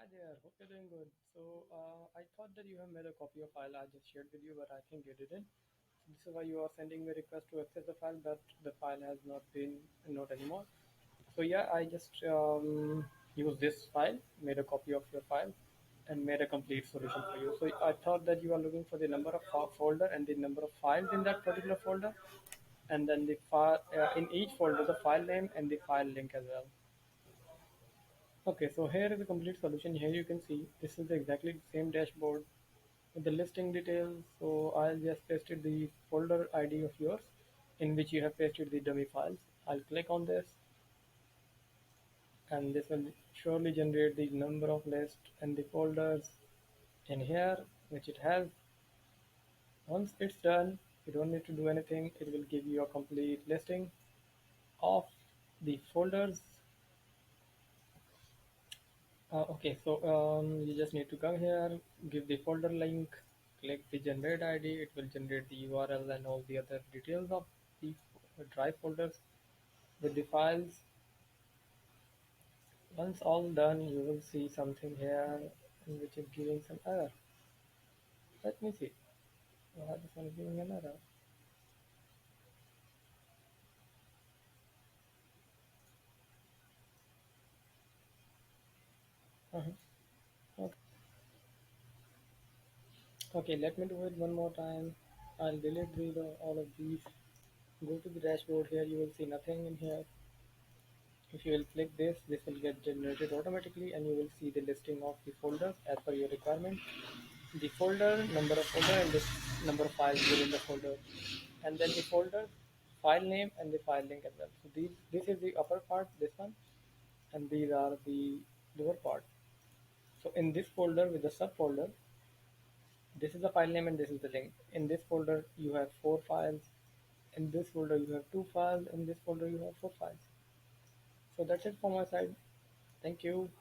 Hi there, hope you're doing good. I thought that you have made a copy of file I just shared with you, but I think you didn't. So this is why you are sending me a request to access the file, but the file has not anymore. So yeah, I just used this file, made a copy of your file, and made a complete solution for you. So I thought that you are looking for the number of folder and the number of files in that particular folder, and then the file in each folder, the file name and the file link as well. Okay, so here is the complete solution. Here you can see this is exactly the same dashboard with the listing details. So I'll just pasted the folder ID of yours in which you have pasted the dummy files. I'll click on this and this will surely generate the number of lists and the folders in here, which it has. Once it's done, you don't need to do anything. It will give you a complete listing of the folders. You just need to come here, give the folder link, click the generate ID. It will generate the URL and all the other details of the drive folders with the files. Once all done, you will see something here which is giving some error. Let me see. Why this one is giving an error? Uh-huh. Okay. Okay, let me do it one more time. I'll delete all of these. Go to the dashboard here. You will see nothing in here. If you will click this, this will get generated automatically and you will see the listing of the folders as per your requirement. The folder, number of folder and the number of files within the folder. And then the folder, file name and the file link as well. So this is the upper part, this one, and these are the lower part. So in this folder with the subfolder, this is the file name and this is the link. In this folder you have 4 files. In this folder you have 2 files. In this folder you have 4 files. So that's it from my side. Thank you.